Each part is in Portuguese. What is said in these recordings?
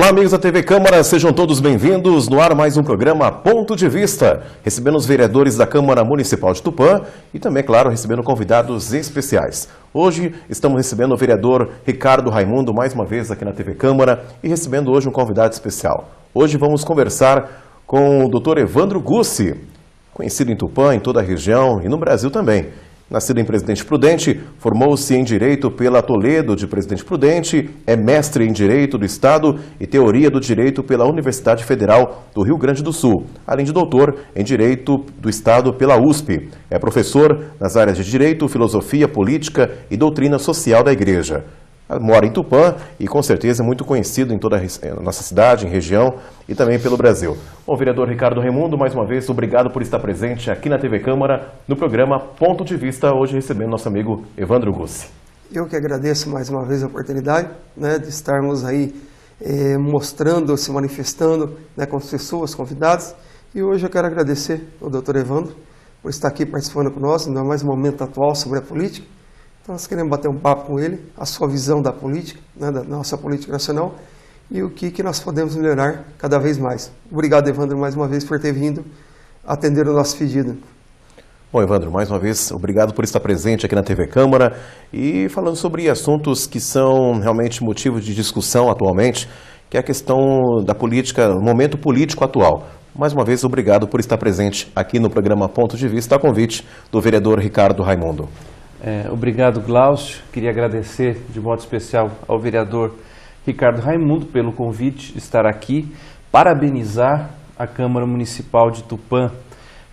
Olá, amigos da TV Câmara, sejam todos bem-vindos. No ar mais um programa Ponto de Vista, recebendo os vereadores da Câmara Municipal de Tupã e também, claro, recebendo convidados especiais. Hoje estamos recebendo o vereador Ricardo Raimundo mais uma vez aqui na TV Câmara e recebendo hoje um convidado especial. Hoje vamos conversar com o Dr. Evandro Gussi, conhecido em Tupã, em toda a região e no Brasil também. Nascido em Presidente Prudente, formou-se em Direito pela Toledo de Presidente Prudente, é mestre em Direito do Estado e Teoria do Direito pela Universidade Federal do Rio Grande do Sul, além de doutor em Direito do Estado pela USP. É professor nas áreas de Direito, Filosofia, Política e Doutrina Social da Igreja. Mora em Tupã e com certeza é muito conhecido em toda a nossa cidade, em região e também pelo Brasil. Bom, vereador Ricardo Raimundo, mais uma vez, obrigado por estar presente aqui na TV Câmara, no programa Ponto de Vista, hoje recebendo nosso amigo Evandro Gussi. Eu que agradeço mais uma vez a oportunidade de estarmos aí mostrando, se manifestando com as pessoas convidadas. E hoje eu quero agradecer ao doutor Evandro por estar aqui participando conosco, ainda mais um momento atual sobre a política. Então nós queremos bater um papo com ele, a sua visão da política, da nossa política nacional e o que nós podemos melhorar cada vez mais. Obrigado, Evandro, mais uma vez por ter vindo atender o nosso pedido. Bom, Evandro, mais uma vez, obrigado por estar presente aqui na TV Câmara e falando sobre assuntos que são realmente motivo de discussão atualmente, que é a questão da política, o momento político atual. Mais uma vez, obrigado por estar presente aqui no programa Ponto de Vista, a convite do vereador Ricardo Raimundo. Obrigado, Glaucio. Queria agradecer de modo especial ao vereador Ricardo Raimundo pelo convite de estar aqui, parabenizar a Câmara Municipal de Tupã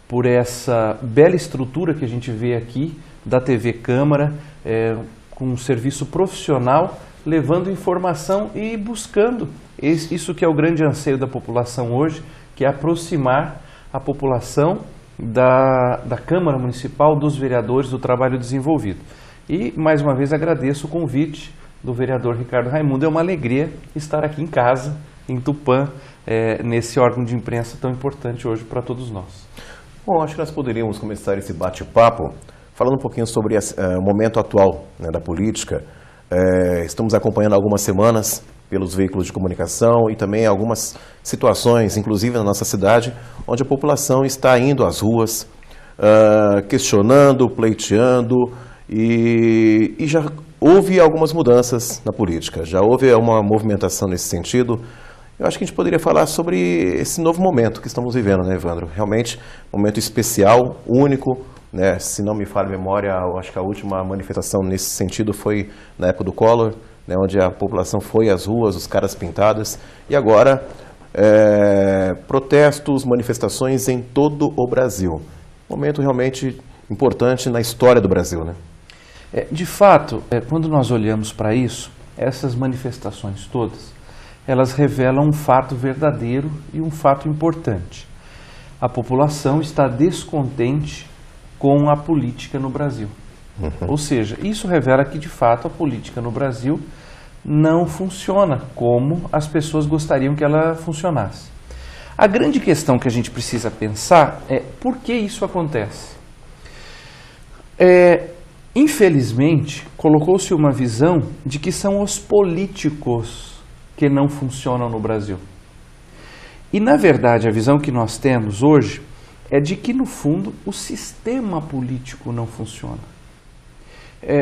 por essa bela estrutura que a gente vê aqui da TV Câmara, com um serviço profissional, levando informação e buscando isso que é o grande anseio da população hoje, que é aproximar a população da Câmara Municipal, dos vereadores, do trabalho desenvolvido. E, mais uma vez, agradeço o convite do vereador Ricardo Raimundo. É uma alegria estar aqui em casa, em Tupã, nesse órgão de imprensa tão importante hoje para todos nós. Bom, acho que nós poderíamos começar esse bate-papo falando um pouquinho sobre o momento atual da política. Estamos acompanhando algumas semanas pelos veículos de comunicação e também algumas situações, inclusive na nossa cidade, onde a população está indo às ruas, questionando, pleiteando e já houve algumas mudanças na política, já houve uma movimentação nesse sentido. Eu acho que a gente poderia falar sobre esse novo momento que estamos vivendo, né, Evandro? Realmente, um momento especial, único, né? Se não me falha a memória, eu acho que a última manifestação nesse sentido foi na época do Collor, onde a população foi às ruas, os caras pintadas, e agora protestos, manifestações em todo o Brasil. Momento realmente importante na história do Brasil, né? De fato, quando nós olhamos para isso, essas manifestações todas, elas revelam um fato verdadeiro e um fato importante. A população está descontente com a política no Brasil. Ou seja, isso revela que, de fato, a política no Brasil não funciona como as pessoas gostariam que ela funcionasse. A grande questão que a gente precisa pensar é por que isso acontece. Infelizmente, colocou-se uma visão de que são os políticos que não funcionam no Brasil. E, na verdade, a visão que nós temos hoje é de que, no fundo, o sistema político não funciona.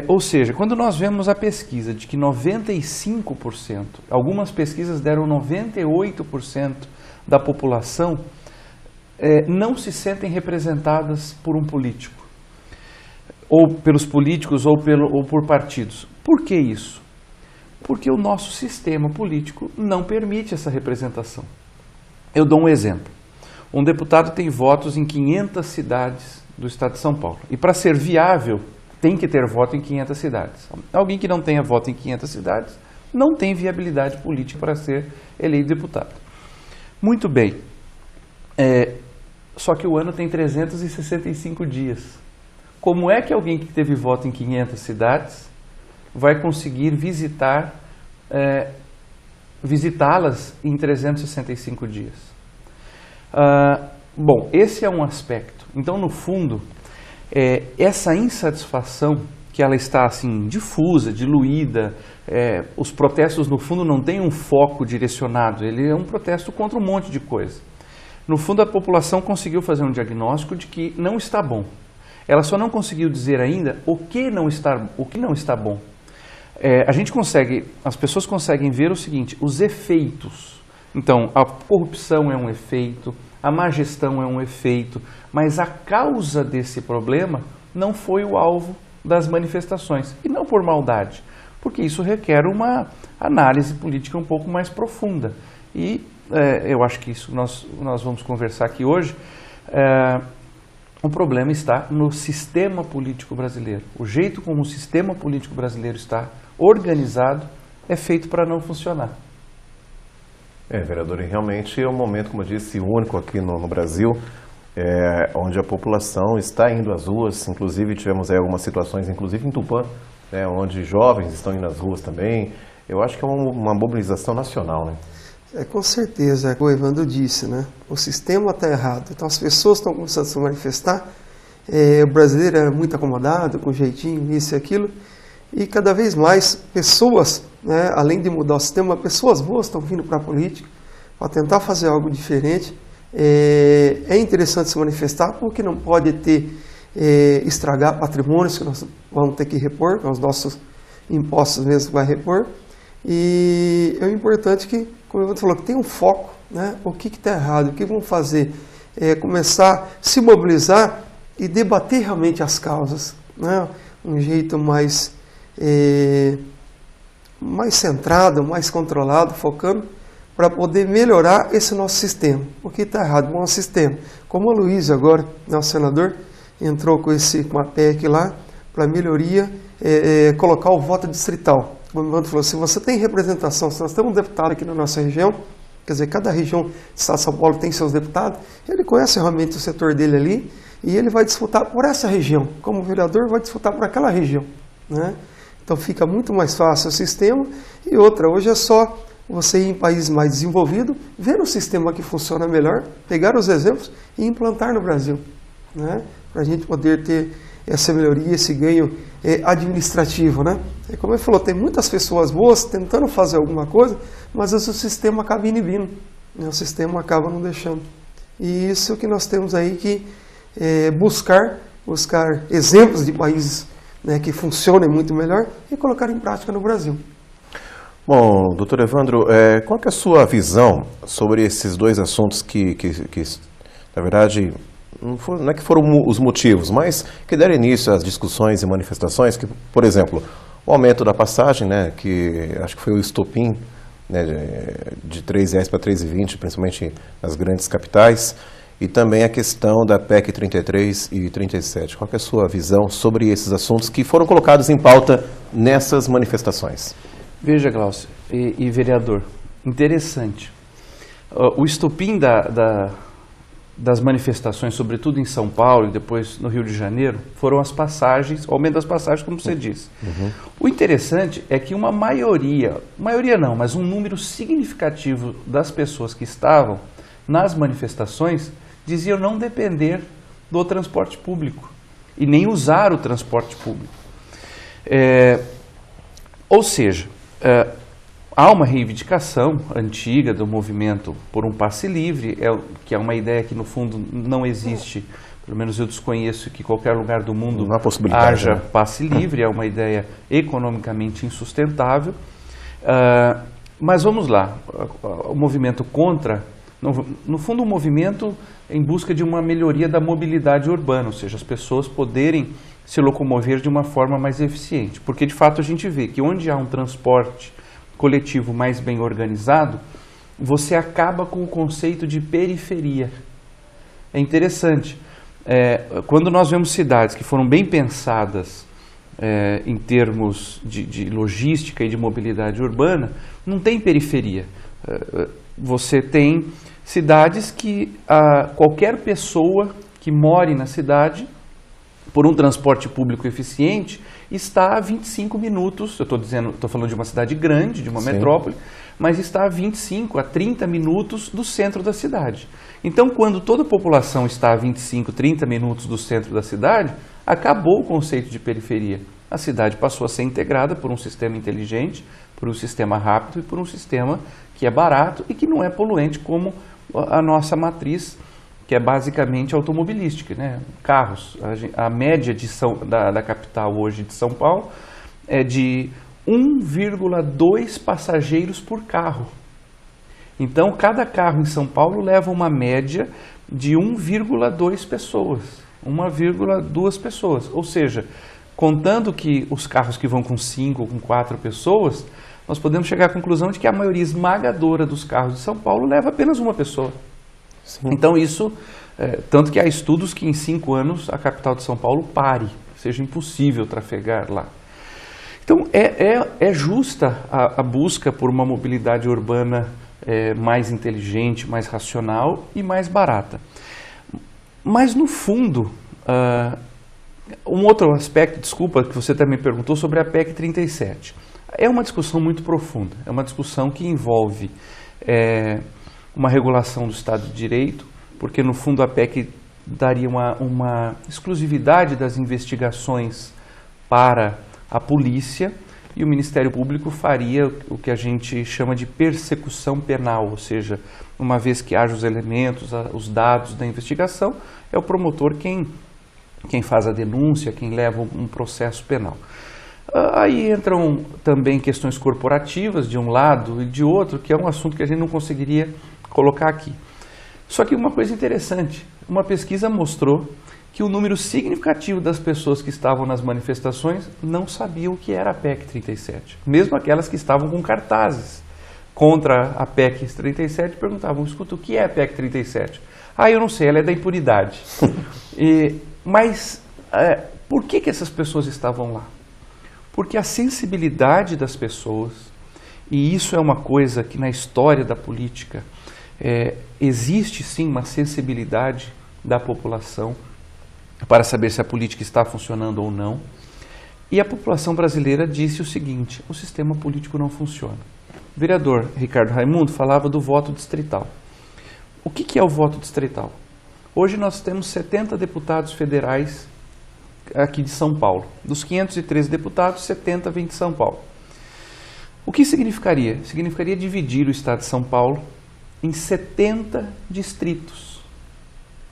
Ou seja, quando nós vemos a pesquisa de que 95%, algumas pesquisas deram 98% da população não se sentem representadas por um político, ou pelos políticos ou por partidos. Por que isso? Porque o nosso sistema político não permite essa representação. Eu dou um exemplo. Um deputado tem votos em 500 cidades do estado de São Paulo. E para ser viável, tem que ter voto em 500 cidades. Alguém que não tenha voto em 500 cidades não tem viabilidade política para ser eleito deputado. Muito bem. Só que o ano tem 365 dias. Como é que alguém que teve voto em 500 cidades vai conseguir visitá-las em 365 dias? Bom, esse é um aspecto. Então, no fundo, essa insatisfação que ela está assim difusa, diluída. Os protestos no fundo não têm um foco direcionado, ele é um protesto contra um monte de coisa. No fundo a população conseguiu fazer um diagnóstico de que não está bom. Ela só não conseguiu dizer ainda o que não está bom. As pessoas conseguem ver o seguinte, os efeitos. Então, a corrupção é um efeito, a má gestão é um efeito, mas a causa desse problema não foi o alvo das manifestações, e não por maldade, porque isso requer uma análise política um pouco mais profunda. E eu acho que isso nós vamos conversar aqui hoje. O problema está no sistema político brasileiro. O jeito como o sistema político brasileiro está organizado é feito para não funcionar. Vereador, e realmente é um momento, como eu disse, único aqui no Brasil, onde a população está indo às ruas. Inclusive tivemos algumas situações, inclusive em Tupã, onde jovens estão indo às ruas também. Eu acho que é uma mobilização nacional, né? Com certeza, como o Evandro disse, né? O sistema está errado. Então as pessoas estão começando a se manifestar. O brasileiro é muito acomodado, com jeitinho, isso e aquilo. E cada vez mais pessoas, né, além de mudar o sistema, pessoas boas estão vindo para a política para tentar fazer algo diferente. É interessante se manifestar, porque não pode estragar patrimônios que nós vamos ter que repor, os nossos impostos mesmo vai repor. E é importante que, como o Evandro falou, que tem um foco, né, o que está errado, o que vamos fazer. Começar a se mobilizar e debater realmente as causas, né, um jeito mais centrado, mais controlado, focando, para poder melhorar esse nosso sistema. O que está errado? Bom sistema. Como o Luiz agora, nosso senador, entrou com uma PEC lá, para melhoria, colocar o voto distrital. Como o Evandro falou, se você tem representação, se nós temos um deputado aqui na nossa região, quer dizer, cada região do estado de São Paulo tem seus deputados, ele conhece realmente o setor dele ali, e ele vai disputar por essa região. Como vereador, vai disputar por aquela região, né? Então fica muito mais fácil o sistema. E outra, hoje é só você ir em países mais desenvolvidos, ver o sistema que funciona melhor, pegar os exemplos e implantar no Brasil, né? Para a gente poder ter essa melhoria, esse ganho administrativo, né? Como ele falou, tem muitas pessoas boas tentando fazer alguma coisa, mas o sistema acaba inibindo, né? O sistema acaba não deixando. E isso que nós temos aí que buscar exemplos de países, né, que funcionem muito melhor e colocar em prática no Brasil. Bom, doutor Evandro, qual que é a sua visão sobre esses dois assuntos que na verdade, não é que foram os motivos, mas que deram início às discussões e manifestações, que, por exemplo, o aumento da passagem, né, que acho que foi o estopim, né, de R$3 para R$3,20, principalmente nas grandes capitais, e também a questão da PEC 33 e 37. Qual que é a sua visão sobre esses assuntos que foram colocados em pauta nessas manifestações? Veja, Glaucio e vereador, interessante. O estopim das manifestações, sobretudo em São Paulo e depois no Rio de Janeiro, foram as passagens, o aumento das passagens, como você disse. Uhum. O interessante é que uma maioria não, mas um número significativo das pessoas que estavam nas manifestações diziam não depender do transporte público e nem usar o transporte público. Ou seja, há uma reivindicação antiga do movimento por um passe livre, que é uma ideia que no fundo não existe, pelo menos eu desconheço que em qualquer lugar do mundo haja passe livre, é uma ideia economicamente insustentável. Mas vamos lá, o movimento contra, no fundo, um movimento em busca de uma melhoria da mobilidade urbana, ou seja, as pessoas poderem se locomover de uma forma mais eficiente. Porque, de fato, a gente vê que onde há um transporte coletivo mais bem organizado, você acaba com o conceito de periferia. É interessante. Quando nós vemos cidades que foram bem pensadas em termos de logística e de mobilidade urbana, não tem periferia. Você tem cidades que qualquer pessoa que more na cidade, por um transporte público eficiente, está a 25 minutos, estou falando de uma cidade grande, de uma metrópole, mas está a 25 a 30 minutos do centro da cidade. Então, quando toda a população está a 25, 30 minutos do centro da cidade, acabou o conceito de periferia. a cidade passou a ser integrada por um sistema inteligente, por um sistema rápido e por um sistema que é barato e que não é poluente como a nossa matriz, que é basicamente automobilística, né? Carros. A média da capital hoje de São Paulo é de 1,2 passageiros por carro. Então, cada carro em São Paulo leva uma média de 1,2 pessoas, 1,2 pessoas. Ou seja, contando que os carros que vão com 5 ou com 4 pessoas, nós podemos chegar à conclusão de que a maioria esmagadora dos carros de São Paulo leva apenas uma pessoa. Sim. Então isso, tanto que há estudos que em 5 anos a capital de São Paulo pare, seja impossível trafegar lá. Então é justa a busca por uma mobilidade urbana mais inteligente, mais racional e mais barata. Mas no fundo, um outro aspecto, desculpa, que você também perguntou sobre a PEC 37. É uma discussão muito profunda, é uma discussão que envolve uma regulação do Estado de Direito, porque no fundo a PEC daria uma exclusividade das investigações para a polícia e o Ministério Público faria o que a gente chama de persecução penal, ou seja, uma vez que haja os elementos, os dados da investigação, é o promotor quem faz a denúncia, quem leva um processo penal. Aí entram também questões corporativas de um lado e de outro, que é um assunto que a gente não conseguiria colocar aqui. Só que uma coisa interessante, uma pesquisa mostrou que o número significativo das pessoas que estavam nas manifestações não sabiam o que era a PEC 37. Mesmo aquelas que estavam com cartazes contra a PEC 37 perguntavam, escuta, o que é a PEC 37? Eu não sei, ela é da impunidade. Mas por que essas pessoas estavam lá? Porque a sensibilidade das pessoas, e isso é uma coisa que na história da política existe sim uma sensibilidade da população para saber se a política está funcionando ou não. E a população brasileira disse o seguinte, o sistema político não funciona. O vereador Ricardo Raimundo falava do voto distrital. O que é o voto distrital? Hoje nós temos 70 deputados federais aqui de São Paulo. Dos 513 deputados, 70 vêm de São Paulo. O que significaria? Significaria dividir o estado de São Paulo em 70 distritos,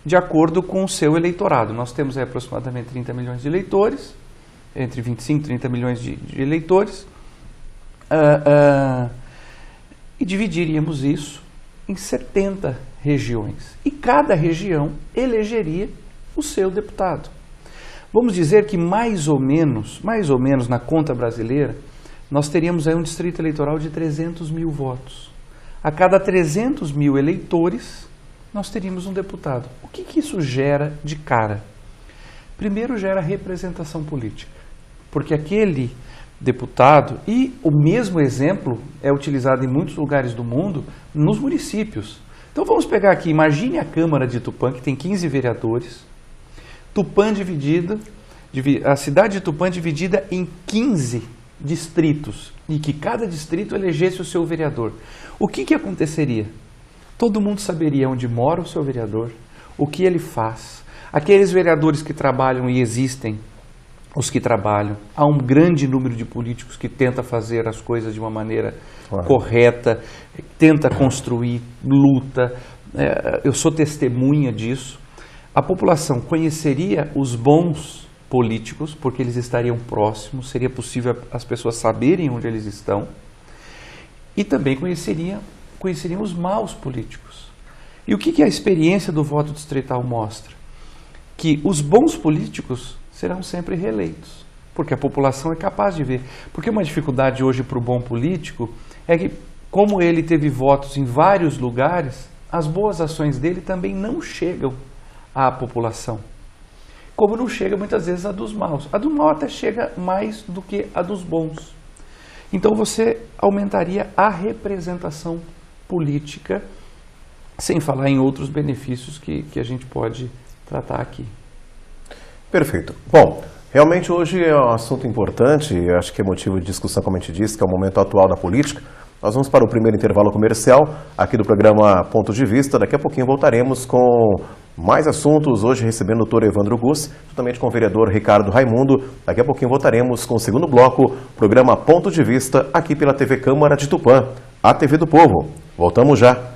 de acordo com o seu eleitorado. Nós temos aí aproximadamente 30 milhões de eleitores, entre 25 e 30 milhões de eleitores, e dividiríamos isso em 70 regiões. E cada região elegeria o seu deputado. Vamos dizer que mais ou menos na conta brasileira, nós teríamos aí um distrito eleitoral de 300 mil votos. A cada 300 mil eleitores, nós teríamos um deputado. O que isso gera de cara? Primeiro, gera representação política, porque aquele deputado, e o mesmo exemplo é utilizado em muitos lugares do mundo, nos municípios. Então vamos pegar aqui, imagine a Câmara de Tupã, que tem 15 vereadores, Tupã dividida, a cidade de Tupã dividida em 15 distritos, e que cada distrito elegesse o seu vereador. O que aconteceria? Todo mundo saberia onde mora o seu vereador, o que ele faz. Aqueles vereadores que trabalham e existem, os que trabalham. Há um grande número de políticos que tenta fazer as coisas de uma maneira correta, tenta construir, luta. Eu sou testemunha disso. A população conheceria os bons políticos, porque eles estariam próximos, seria possível as pessoas saberem onde eles estão, e também conheceriam os maus políticos. E o que a experiência do voto distrital mostra? Que os bons políticos serão sempre reeleitos, porque a população é capaz de ver. Porque uma dificuldade hoje para o bom político é que, como ele teve votos em vários lugares, as boas ações dele também não chegam à população. Como não chega muitas vezes a dos maus. A do mal até chega mais do que a dos bons. Então você aumentaria a representação política, sem falar em outros benefícios que a gente pode tratar aqui. Perfeito. Bom, realmente hoje é um assunto importante, eu acho que é motivo de discussão, como a gente disse, que é o momento atual da política. Nós vamos para o primeiro intervalo comercial aqui do programa Ponto de Vista. Daqui a pouquinho voltaremos com Mais assuntos hoje recebendo o doutor Evandro Gus, juntamente com o vereador Ricardo Raimundo. Daqui a pouquinho voltaremos com o segundo bloco, programa Ponto de Vista, aqui pela TV Câmara de Tupã, a TV do Povo. Voltamos já.